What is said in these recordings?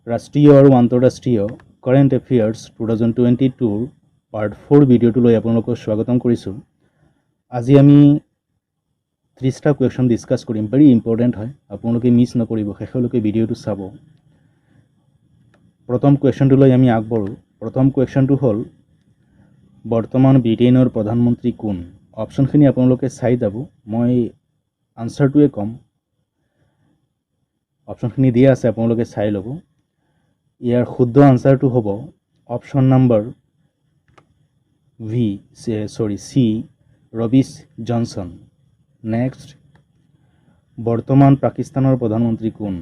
ৰাষ্ট্ৰীয় আৰু আন্তঃৰাষ্ট্ৰীয় কাৰেণ্ট এফেয়াৰ্ছ 2022 পাৰ্ট 4 ভিডিঅ'টোলৈ আপোনালোকক স্বাগতম কৰিছোঁ। আজি আমি 30টা কুৱেশ্যন ডিছকাছ কৰিম। ভেৰি ইম্পৰ্টেণ্ট হয়, আপোনালোকে মিছ নকৰিব, শেষলৈকে ভিডিঅ'টো চাব। প্ৰথম কুৱেশ্যনটোলৈ আমি আগবাঢ়োঁ। প্ৰথম কুৱেশ্যনটো হ'ল বৰ্তমান ব্ৰিটেইনৰ প্ৰধানমন্ত্ৰী কোন? অপশ্যনখিনি আপোনালোকে চাই যাব, মই আনচাৰটোৱে ক'ম। অপশ্যনখিনি দিয়া আছে, আপোনালোকে চাই ল'ব। ইয়াৰ শুদ্ধ আনচাৰটো হ'ব অপশ্যন নম্বৰ চি ৰবিছ জনছন। নেক্সট, বৰ্তমান পাকিস্তানৰ প্ৰধানমন্ত্ৰী কোন?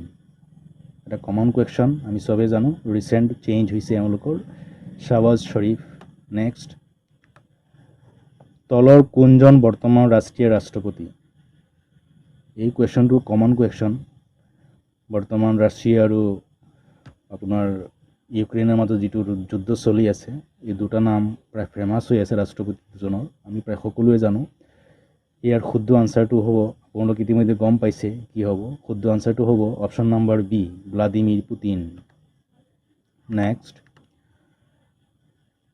এটা কমন কুৱেশ্যন, আমি চবেই জানো, ৰিচেণ্ট চেঞ্জ হৈছে এওঁলোকৰ, শ্বাহবাজ শ্বৰীফ। নেক্সট, তলৰ কোনজন বৰ্তমান ৰাষ্ট্ৰীয় ৰাষ্ট্ৰপতি? এই কুৱেশ্যনটো কমন কুৱেশ্যন। বৰ্তমান ৰাছিয়া আৰু আপোনাৰ ইউক্ৰেইনৰ মাজত যিটো যুদ্ধ চলি আছে, এই দুটা নাম প্ৰায় ফেমাছ হৈ আছে ৰাষ্ট্ৰপতি দুজনৰ, আমি প্ৰায় সকলোৱে জানো। ইয়াৰ শুদ্ধ আনচাৰটো হ'ব, আপোনালোকে ইতিমধ্যে গম পাইছে কি হ'ব। শুদ্ধ আনচাৰটো হ'ব option number B, Vladimir Putin. Next,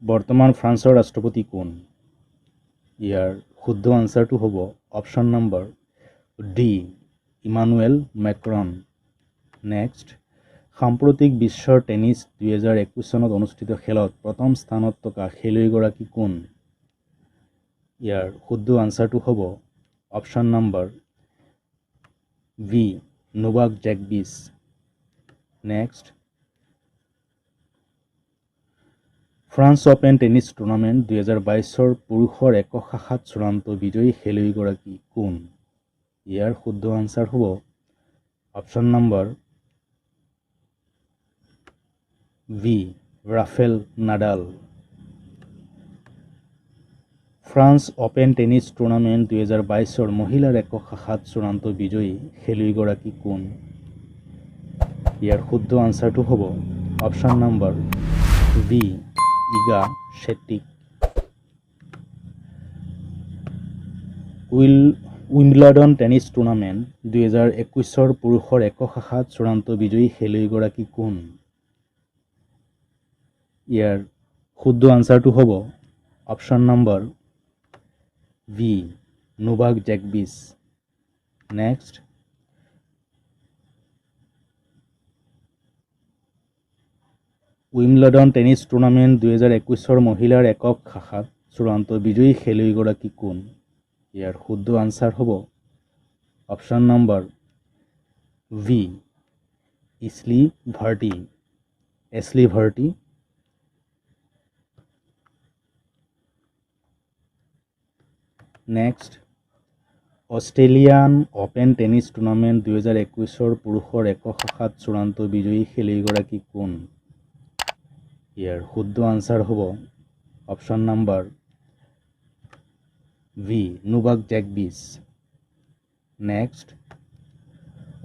বৰ্তমান ফ্ৰান্সৰ ৰাষ্ট্ৰপতি কোন? ইয়াৰ শুদ্ধ আনচাৰটো হ'ব option number D, Emmanuel Macron. Next, সাম্প্ৰতিক বিশ্বৰ টেনিছ 2021 চনত অনুষ্ঠিত খেলত প্ৰথম স্থানত থকা খেলুৱৈগৰাকী কোন? ইয়াৰ শুদ্ধ আনচাৰটো হ'ব অপশ্যন নম্বৰ বি, নোভাক জকভিচ। Next, France open tennis tournament 2022 পুৰুষৰ একক শাখাত চূড়ান্ত বিজয়ী খেলুৱৈগৰাকী কোন? ইয়াৰ শুদ্ধ আনচাৰ হ'ব option number B, Rafael Nadal. France open tennis tournament 2022 মহিলাৰ একক শাখাত চূড়ান্ত বিজয়ী খেলুৱৈগৰাকী কোন? ইয়াৰ শুদ্ধ আনচাৰটো হ'ব অপশ্যন নম্বৰ বি, ইগা শ্বেটিক। উইম্বলডন টেনিছ টুৰ্ণামেণ্ট 2021 পুৰুষৰ একক শাখাত চূড়ান্ত বিজয়ী খেলুৱৈগৰাকী কোন? ইয়াৰ শুদ্ধ আনচাৰটো হ'ব অপশ্যন নম্বৰ বি, নোভাক জকভিচ। নেক্সট, উইম্বলডন টেনিছ টুৰ্ণামেণ্ট 2021 মহিলাৰ একক শাখাত চূড়ান্ত বিজয়ী খেলুৱৈগৰাকী কোন? ইয়াৰ শুদ্ধ আনচাৰ হ'ব option number D, Ashleigh Barty. Next, Australian open tennis tournament 2021 পুৰুষৰ একক শাখাত চূড়ান্ত বিজয়ী খেলুৱৈগৰাকী কোন? ইয়াৰ শুদ্ধ আনচাৰ হ'ব অপশ্যন নম্বৰ ভি, নোভাক জকভিচ। Next,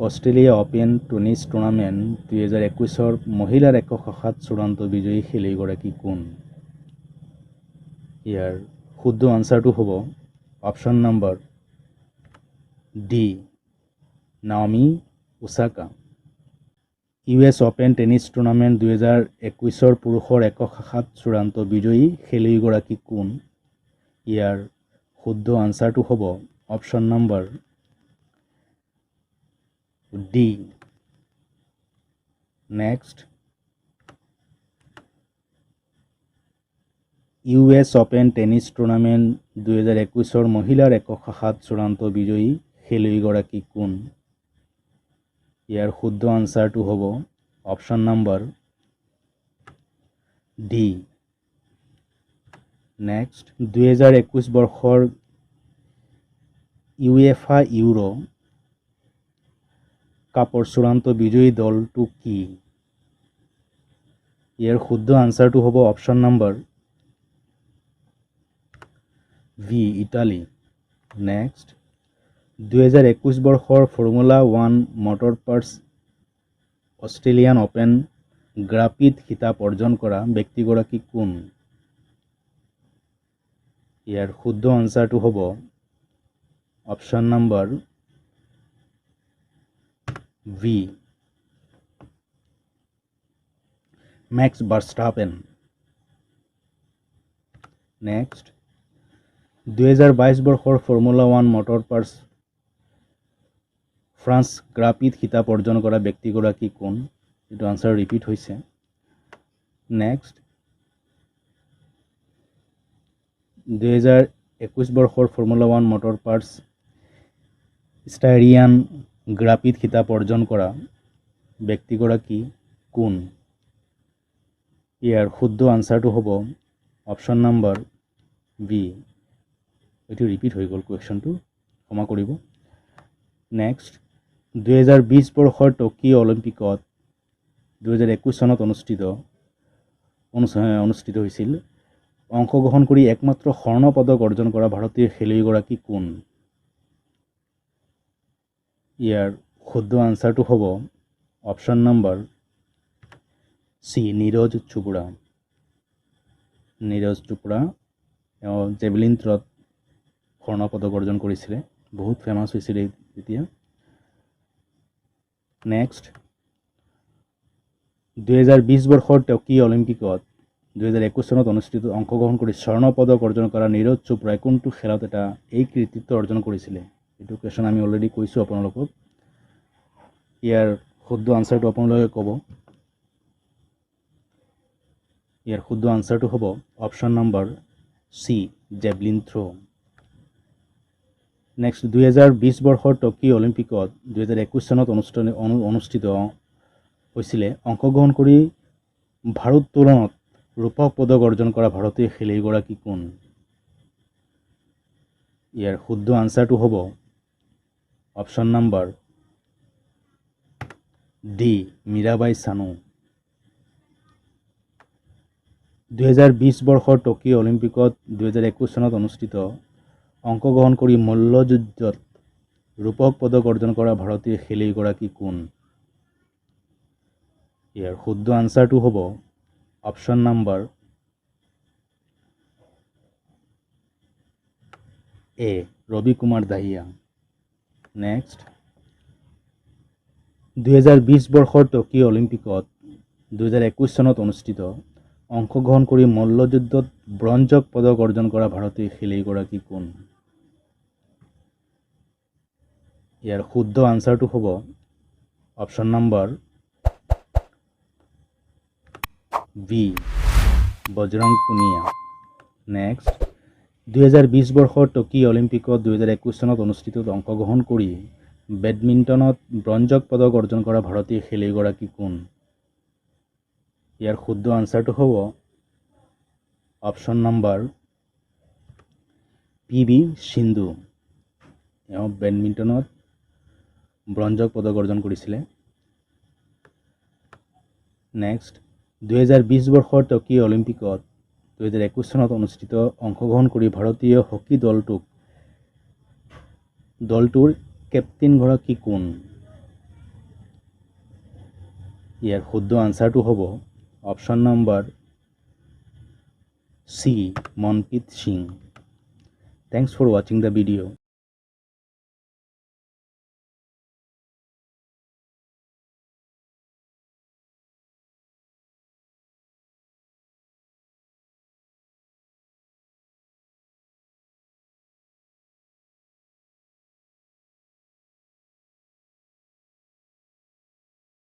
Australia open tennis tournament 2021 মহিলাৰ একক শাখাত চূড়ান্ত বিজয়ী খেলুৱৈগৰাকী কোন? ইয়াৰ শুদ্ধ আনচাৰটো হ'ব option number D, Naomi Osaka. US open tennis tournament 2021 পুৰুষৰ একক শাখাত চূড়ান্ত বিজয়ী খেলুৱৈগৰাকী কোন? ইয়াৰ শুদ্ধ আনচাৰটো হ'ব option number D. Next, US open tennis tournament 2021 মহিলাৰ একক শাখাত চূড়ান্ত বিজয়ী খেলুৱৈগৰাকী কোন? ইয়াৰ শুদ্ধ আনচাৰটো হ'ব অপশ্যন নম্বৰ ডি। নেক্সট, 2021 বৰ্ষৰ UEFA ইউৰো কাপৰ চূড়ান্ত বিজয়ী দলটো কি? ইয়াৰ শুদ্ধ আনচাৰটো হ'ব option number D, Italy. Next, 2021 বৰ্ষৰ Formula 1 motorsports Australian open grand prix খিতাপ অৰ্জন কৰা ব্যক্তিগৰাকী কোন? ইয়াৰ শুদ্ধ আনচাৰটো হ'ব option number D, Max Verstappen. Next 2022 বৰ্ষৰ ফৰ্মুলা 1 মটৰ পাৰ্চ ফ্ৰান্স গ্ৰাপিত খিতাপ অৰ্জন কৰা ব্যক্তিগৰাকী কোন? এইটো আনচাৰ ৰিপিট হৈছে। নেক্সট 2021 বৰ্ষৰ ফৰ্মুলা 1 মটৰ পাৰ্চ ষ্টাইৰিয়ান গ্ৰাপিত খিতাপ অৰ্জন কৰা ব্যক্তিগৰাকী কোন? ইয়াৰ শুদ্ধ আনচাৰটো হ'ব অপশ্যন নম্বৰ বি। এইটো ৰিপিট হৈ গ'ল কুৱেশ্যনটো, ক্ষমা কৰিব। নেক্সট 2020 বৰ্ষৰ টকিঅ' অলিম্পিকত 2021 চনত অনুষ্ঠিত হৈছিল। অংশগ্ৰহণ কৰি একমাত্ৰ স্বৰ্ণ পদক অৰ্জন কৰা ভাৰতীয় খেলুৱৈগৰাকী কোন? ইয়াৰ শুদ্ধ আনচাৰটো হ'ব option number C, Neeraj Chopra. Neeraj Chopra javelin থ্ৰ'ত স্বৰ্ণ পদক অৰ্জন কৰিছিলে, বহুত ফেমাছ হৈছিলে তেতিয়া। নেক্সট 2020 বৰ্ষৰ টকিঅ' অলিম্পিকত 2021 চনত অংশগ্ৰহণ কৰি স্বৰ্ণ পদক অৰ্জন কৰা নীৰজ চোপড়াই কোনটো খেলত এই কৃতিত্ব অৰ্জন কৰিছিলে? এইটো কুৱেশ্যন আমি অলৰেডি কৈছোঁ আপোনালোকক। ইয়াৰ শুদ্ধ আনচাৰটো আপোনালোকে ক'ব। ইয়াৰ শুদ্ধ আনচাৰটো হ'ব option number C, javelin throw'. Next 2020 বৰ্ষৰ টকিঅ' অলিম্পিকত 2021 চনত অনুষ্ঠিত হৈছিলে। অংশগ্ৰহণ কৰি ভাৰোত্তোলনত ৰূপক পদক অৰ্জন কৰা ভাৰতীয় খেলুৱৈগৰাকী কোন? ইয়াৰ শুদ্ধ আনচাৰটো হ'ব option number D, Mirabai Chanu. 2020 বৰ্ষৰ টকিঅ' অলিম্পিকত 2021 চনত অংশগ্ৰহণ কৰি মল্লযুদ্ধত ৰূপক পদক অৰ্জন কৰা ভাৰতীয় খেলুৱৈগৰাকী কোন? ইয়াৰ শুদ্ধ আনচাৰটো হ'ব অপশ্যন নম্বৰ এ, ৰবি কুমাৰ দাহিয়া। নেক্সট 2020 বৰ্ষৰ টকিঅ' অলিম্পিকত 2021 চনত অংশগ্ৰহণ কৰি মল্লযুদ্ধত ব্ৰঞ্জক পদক অৰ্জন কৰা ভাৰতীয় খেলুৱৈগৰাকী কোন? ইয়াৰ শুদ্ধ আনচাৰটো হ'ব option number B, Bajrang Punia. Next 2020 বৰ্ষৰ টকিঅ' অলিম্পিকত 2021 চনত অংশগ্ৰহণ কৰি বেডমিণ্টনত ব্ৰঞ্জক পদক অৰ্জন কৰা ভাৰতীয় খেলুৱৈগৰাকী কোন? ইয়াৰ শুদ্ধ আনচাৰটো হ'ব অপশ্যন নম্বৰ পি.ভি. সিন্ধু। তেওঁ বেডমিণ্টনত ব্ৰঞ্জক পদক অৰ্জন কৰিছিলে। নেক্সট 2020 বৰ্ষৰ টকিঅ' অলিম্পিকত 2021 চনত অংশগ্ৰহণ কৰি ভাৰতীয় হকী দলটোৰ কেপ্টেইনগৰাকী কোন? ইয়াৰ শুদ্ধ আনচাৰটো হ'ব option number C, Manpreet Singh. Thanks for watching the video.